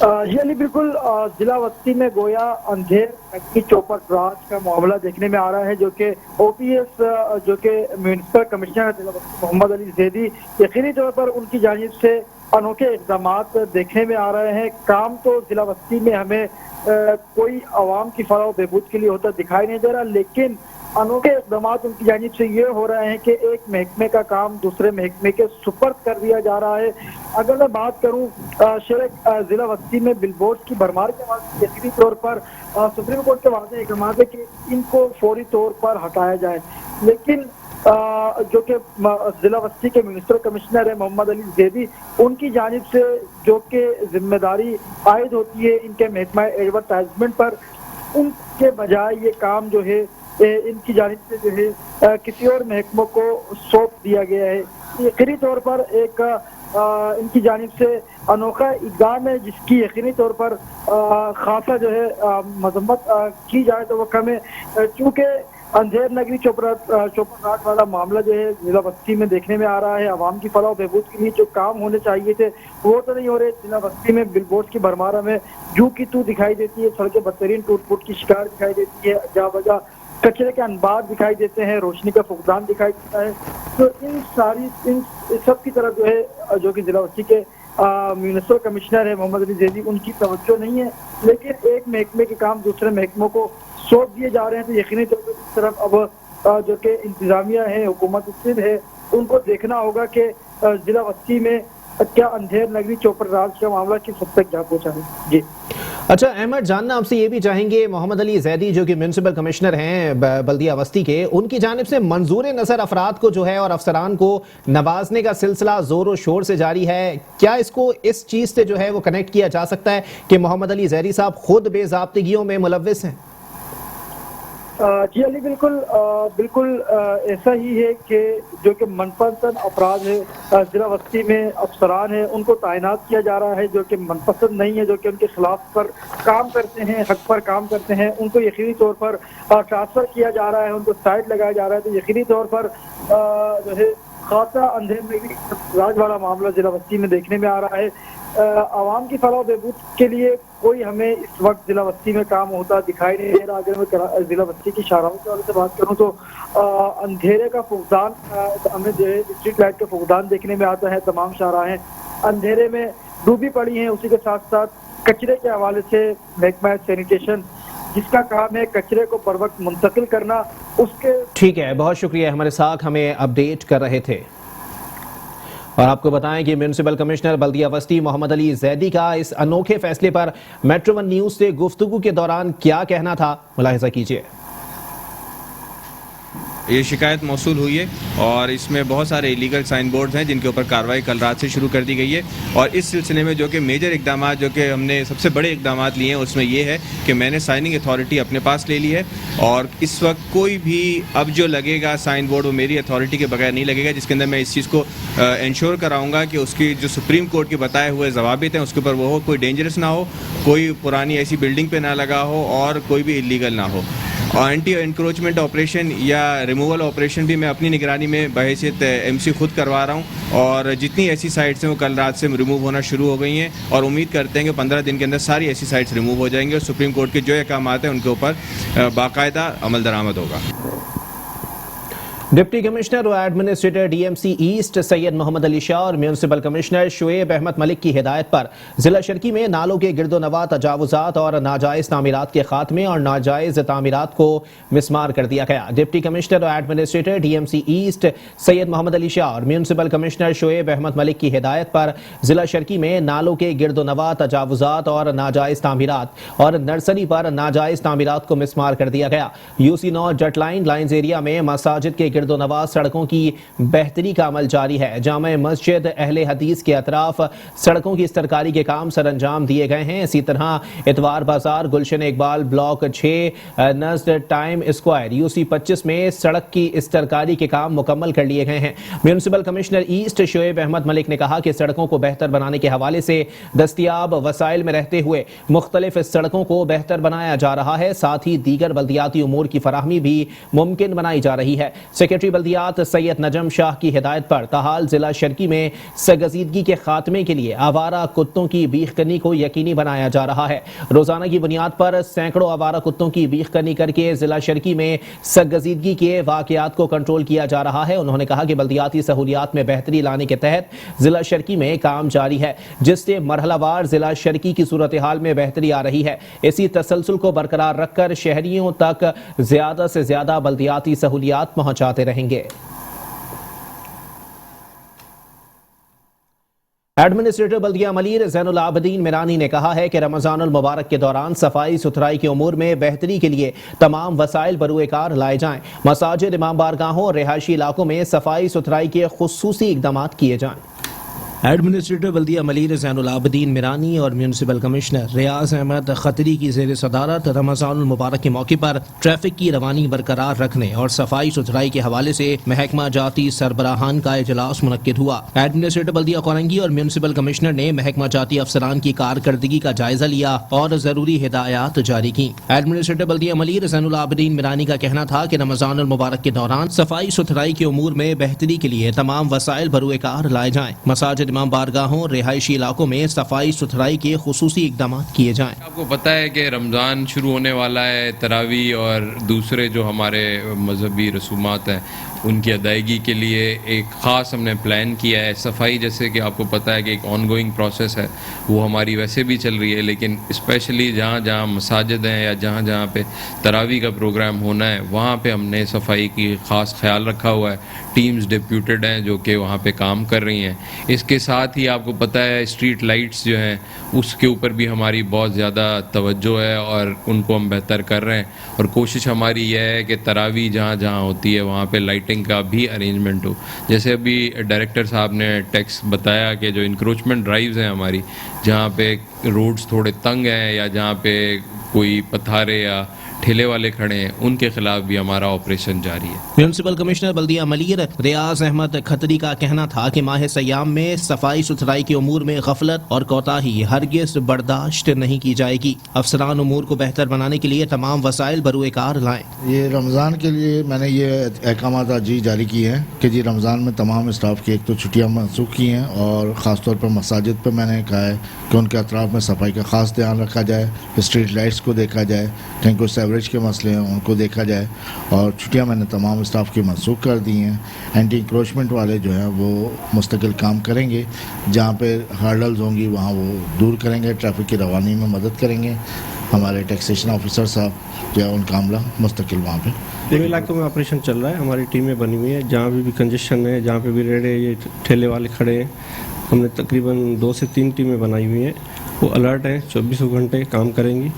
جی علی بالکل ضلع وسطی میں گویا اندھیر نگری چوپٹ راج کا معاملہ دیکھنے میں آ رہا ہے، جو کہ او پی ایس جو کہ میونسپل کمشنر ضلع وسطی محمد علی زیدی یقینی طور پر ان کی جانب سے انوکھے اقدامات دیکھنے میں آ رہے ہیں۔ کام تو ضلع وسطی میں ہمیں کوئی عوام کی فلاح و بہبود کے لیے ہوتا دکھائی نہیں دے رہا، لیکن انوکھے اقدامات ان کی جانب سے یہ ہو رہے ہیں کہ ایک محکمے کا کام دوسرے محکمے کے سپرد کر دیا جا رہا ہے۔ اگر میں بات کروں ضلع وسطی میں بل بورڈ کی بھرمار کے بعد یقینی طور پر سپریم کورٹ کے واضح احکامات ہے کہ ان کو فوری طور پر ہٹایا جائے، لیکن جو کہ ضلع وسطی کے میونسپل کمشنر ہے محمد علی زیدی، ان کی جانب سے جو کہ ذمہ داری عائد ہوتی ہے ان کے محکمہ ایڈورٹائزمنٹ پر، ان کے بجائے یہ کام جو ہے ان کی جانب سے جو ہے کسی اور محکموں کو سونپ دیا گیا ہے۔ یقینی طور پر ایک ان کی جانب سے انوکھا اقدام ہے، جس کی یقینی طور پر خاصا جو ہے مذمت کی جائے تو وہ کم ہے، چونکہ اندھیر نگری چوپٹ راج والا معاملہ جو ہے ضلع وسطی میں دیکھنے میں آ رہا ہے۔ عوام کی فلاح و بہبود کے لیے جو کام ہونے چاہیے تھے وہ تو نہیں ہو رہے۔ ضلع وسطی میں بل بورڈ کی بھرمار میں جو کی تو دکھائی دیتی ہے، سڑکیں بدترین ٹوٹ پھوٹ کی شکار دکھائی دیتی ہے، جا بجا کچرے کے انبار دکھائی دیتے ہیں، روشنی کا فقدان دکھائی دیتا ہے۔ تو ان سب کی طرف جو ہے جو کہ ضلع وسطی کے میونسپل کمشنر ہے محمد علی زیدی، ان کی توجہ نہیں ہے، لیکن ایک محکمے کے کام دوسرے محکموں کو سونپ دیے جا رہے ہیں۔ تو یقینی طور پر اس طرف اب جو کہ انتظامیہ ہے، حکومت سندھ ہے، ان کو دیکھنا ہوگا کہ ضلع وسطی میں کیا اندھیر نگری چوپٹ راج کا معاملہ کس حد تک جا پہنچا ہے۔ جی اچھا احمد، جاننا آپ سے یہ بھی چاہیں گے، محمد علی زیدی جو کہ میونسپل کمشنر ہیں بلدیہ وسطی کے، ان کی جانب سے منظور نظر افراد کو جو ہے اور افسران کو نوازنے کا سلسلہ زور و شور سے جاری ہے، کیا اس کو اس چیز سے جو ہے وہ کنیکٹ کیا جا سکتا ہے کہ محمد علی زیدی صاحب خود بے ضابطگیوں میں ملوث ہیں؟ جی علی بالکل ایسا ہی ہے کہ جو کہ من پسند افراد ہے ضلع وسطی میں افسران ہیں، ان کو تعینات کیا جا رہا ہے جو کہ من پسند نہیں ہے، جو کہ ان کے خلاف پر کام کرتے ہیں، حق پر کام کرتے ہیں، ان کو یقینی طور پر ٹرانسفر کیا جا رہا ہے، ان کو سائڈ لگایا جا رہا ہے۔ تو یقینی طور پر جو ہے خاصا اندھیر نگری راج والا معاملہ ضلع وسطی میں دیکھنے میں آ رہا ہے۔ عوام کی فلاح و بہبود کے لیے کوئی ہمیں اس وقت ضلع وسطی میں کام ہوتا دکھائی نہیں دے رہا۔ اگر میں ضلع وسطی کی شاہراہوں کے حوالے سے بات کروں تو اندھیرے کا فقدان، ہمیں جو ہے اسٹریٹ لائٹ کا فقدان دیکھنے میں آتا ہے، تمام شاہراہیں اندھیرے میں ڈوبی پڑی ہیں۔ اسی کے ساتھ ساتھ کچرے کے حوالے سے محکمہ سینیٹیشن جس کا کام ہے کچرے کو پر وقت منتقل کرنا، اس کے ٹھیک ہے، بہت شکریہ احمد اسحاق، ہمیں اپڈیٹ کر رہے تھے۔ اور آپ کو بتائیں کہ میونسپل کمشنر بلدیہ وسطی محمد علی زیدی کا اس انوکھے فیصلے پر میٹرو ون نیوز سے گفتگو کے دوران کیا کہنا تھا، ملاحظہ کیجیے۔ یہ شکایت موصول ہوئی ہے اور اس میں بہت سارے ایلیگل سائن بورڈز ہیں جن کے اوپر کارروائی کل رات سے شروع کر دی گئی ہے، اور اس سلسلے میں جو کہ میجر اقدامات جو کہ ہم نے سب سے بڑے اقدامات لیے ہیں اس میں یہ ہے کہ میں نے سائننگ اتھارٹی اپنے پاس لے لی ہے، اور اس وقت کوئی بھی اب جو لگے گا سائن بورڈ وہ میری اتھارٹی کے بغیر نہیں لگے گا، جس کے اندر میں اس چیز کو انشور کراؤں گا کہ اس کی جو سپریم کورٹ کے بتائے ہوئے ضوابط ہیں اس کے اوپر وہ ہو، کوئی ڈینجرس نہ ہو، کوئی پرانی ایسی بلڈنگ پہ نہ لگا ہو اور کوئی بھی ایلیگل نہ ہو۔ اینٹی انکروچمنٹ آپریشن یا ریموول آپریشن بھی میں اپنی نگرانی میں بحیثیت ایم سی خود کروا رہا ہوں، اور جتنی ایسی سائٹس ہیں وہ کل رات سے ریموو ہونا شروع ہو گئی ہیں، اور امید کرتے ہیں کہ 15 دن کے اندر ساری ایسی سائٹس ریموو ہو جائیں گے اور سپریم کورٹ کے جو احکامات ہیں ان کے اوپر باقاعدہ عمل درآمد ہوگا۔ ڈپٹی کمشنر و administrator D M C east Syed Muhammad Ali Shah اور میونسپل کمشنر شعیب احمد ملک کی ہدایت پر ضلع شرکی میں نالوں کے گرد و نواح تجاوزات اور ناجائز تعمیرات کے خاتمے اور ناجائز تعمیرات کو مسمار کر دیا گیا۔ ڈپٹی کمشنر و administrator D M C east Syed Muhammad Ali Shah اور میونسپل کمشنر شعیب احمد ملک کی ہدایت پر ضلع شرکی میں نالوں کے گرد و نواح تجاوزات اور ناجائز تعمیرات اور نرسری پر ناجائز تعمیرات کو مسمار کر دیا گیا۔ U C 9 Jut lines area میں مساجد کے گرد و نواح سڑکوں کی بہتری کا عمل جاری ہے۔ جامع مسجد اہل حدیث کے اطراف سڑکوں کی استرکاری کے کام سر انجام دیے گئے ہیں۔ اسی طرح اتوار بازار گلشن اقبال بلاک 6 نزد ٹائم اسکوائر یو سی 25 میں سڑک کی استرکاری کے کام مکمل کر لیے گئے ہیں۔ Municipal commissioner east Shoaib Ahmed Malik نے کہا کہ سڑکوں کو بہتر بنانے کے حوالے سے دستیاب وسائل میں رہتے ہوئے مختلف سڑکوں کو بہتر بنایا جا رہا ہے، ساتھ ہی دیگر بلدیاتی امور کی فراہمی بھی ممکن بنائی جا رہی ہے۔ سیکریٹری بلدیات سید نجم شاہ کی ہدایت پر تاحال ضلع شرکی میں سرگزیدگی کے خاتمے کے لیے آوارہ کتوں کی بیخ کنی کو یقینی بنایا جا رہا ہے۔ روزانہ کی بنیاد پر سینکڑوں آوارہ کتوں کی بیخ کنی کر کے ضلع شرکی میں سرگزیدگی کے واقعات کو کنٹرول کیا جا رہا ہے۔ انہوں نے کہا کہ بلدیاتی سہولیات میں بہتری لانے کے تحت ضلع شرکی میں کام جاری ہے، جس سے مرحلہ وار ضلع شرکی کی صورتحال میں بہتری آ رہی ہے۔ اسی تسلسل کو برقرار رکھ کر شہریوں تک زیادہ سے زیادہ بلدیاتی سہولیات پہنچاتے رہیں گے۔ ایڈمنسٹریٹر بلدیہ ملیر زین العابدین میرانی نے کہا ہے کہ رمضان المبارک کے دوران صفائی ستھرائی کے امور میں بہتری کے لیے تمام وسائل بروئے کار لائے جائیں، مساجد، امام بارگاہوں اور رہائشی علاقوں میں صفائی ستھرائی کے خصوصی اقدامات کیے جائیں۔ ایڈمنسٹریٹر بلدیہ ملیر زین العابدین میرانی اور میونسپل کمشنر ریاض احمد خطری کی زیر صدارت رمضان المبارک کے موقع پر ٹریفک کی روانی برقرار رکھنے اور صفائی ستھرائی کے حوالے سے محکمہ جاتی سربراہان کا اجلاس منعقد ہوا۔ ایڈمنسٹریٹر بلدیہ کورنگی اور میونسپل کمشنر نے محکمہ جاتی افسران کی کارکردگی کا جائزہ لیا اور ضروری ہدایات جاری کی۔ ایڈمنسٹریٹر بلدیہ ملیر زین العابدین میرانی کا کہنا تھا کہ رمضان المبارک کے دوران صفائی ستھرائی کے امور میں بہتری کے لیے تمام وسائل بروئے کار لائے جائیں، مساجد، امام بارگاہوں، رہائشی علاقوں میں صفائی ستھرائی کے خصوصی اقدامات کیے جائیں۔ آپ کو پتہ ہے کہ رمضان شروع ہونے والا ہے، تراویح اور دوسرے جو ہمارے مذہبی رسومات ہیں ان کی ادائیگی کے لیے ایک خاص ہم نے پلان کیا ہے۔ صفائی جیسے کہ آپ کو پتہ ہے کہ ایک آن گوئنگ پروسیس ہے، وہ ہماری ویسے بھی چل رہی ہے، لیکن اسپیشلی جہاں جہاں مساجد ہیں یا جہاں جہاں پہ تراویح کا پروگرام ہونا ہے وہاں پہ ہم نے صفائی کی خاص خیال رکھا ہوا ہے۔ ٹیمز ڈپیوٹیڈ ہیں جو کہ وہاں پہ کام کر رہی ہیں۔ اس کے ساتھ ہی آپ کو پتہ ہے اسٹریٹ لائٹس جو ہیں اس کے اوپر بھی ہماری بہت زیادہ توجہ ہے اور ان کو ہم بہتر کر رہے ہیں، اور کوشش ہماری یہ ہے کہ تراویح جہاں جہاں ہوتی ہے وہاں پہ لائٹنگ کا بھی ارینجمنٹ ہو۔ جیسے ابھی ڈائریکٹر صاحب نے ٹیکس بتایا کہ جو انکروچمنٹ ڈرائیوز ہیں ہماری، جہاں پہ روڈز تھوڑے تنگ ہیں یا جہاں پہ کوئی پتھارے یا ٹھیلے والے کھڑے ہیں ان کے خلاف بھی ہمارا آپریشن جاری ہے۔ میونسپل کمشنر بلدیہ ملیر ریاض احمد خطری کا کہنا تھا کہ ماہ سیام میں صفائی ستھرائی کے امور میں غفلت اور کوتاہی ہرگز برداشت نہیں کی جائے گی۔ افسران امور کو بہتر بنانے کے لیے تمام وسائل بروئے کار لائیں۔ یہ رمضان کے لیے میں نے یہ احکامات جاری کی ہیں کہ جی رمضان میں تمام اسٹاف کی ایک تو چھٹیاں منسوخ کی ہیں، اور خاص طور پر مساجد پہ میں نے کہا ہے کہ ان کے اطراف میں صفائی کا خاص دھیان رکھا جائے، اسٹریٹ لائٹس کو دیکھا جائے، کہیں کوئی سیوریج کے مسئلے ہیں ان کو دیکھا جائے، اور چھٹیاں میں نے تمام اسٹاف کی منسوخ کر دی ہیں۔ اینٹی انکروچمنٹ والے جو ہیں وہ مستقل کام کریں گے، جہاں پہ ہرڈلز ہوں گی وہاں وہ دور کریں گے، ٹریفک کی روانی میں مدد کریں گے۔ ہمارے ٹیکسیشن آفیسر صاحب جو ہے ان کا عملہ مستقل وہاں پہ پورے علاقوں میں آپریشن چل رہا ہے۔ ہماری ٹیمیں بنی ہوئی ہیں، جہاں بھی کنجیشن ہے، جہاں پہ بھی ریڈ ہے، یہ ٹھیلے والے کھڑے ہیں، ہم نے تقریباً 2 سے 3 ٹیمیں بنائی ہوئی ہیں، وہ الرٹ ہیں، 24 گھنٹے کام کریں گی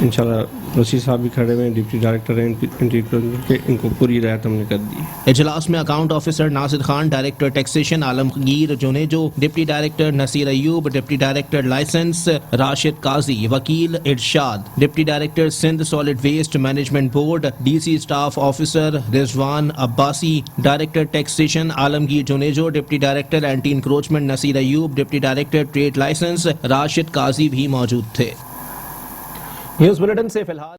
انشاءاللہ۔ رشید صاحب بھی کھڑے ہوئے ہیں، ڈپٹی ڈائریکٹر ہیں، ان کو پوری ہدایت ہم نے کر دی۔ اجلاس میں account officer Nasir Khan, director taxation Alamgir Junejo, deputy director Naseer Ayub, deputy director licence Rashid Qazi, Wakeel Irshad, deputy director Sindh solid waste management board, D C staff officer Rizwan Abbasi, director taxation Alamgir Junejo, deputy director anti encroachment Naseer Ayub, deputy director trade licence Rashid Qazi بھی موجود تھے۔ نیوز بلیٹن سے فی الحال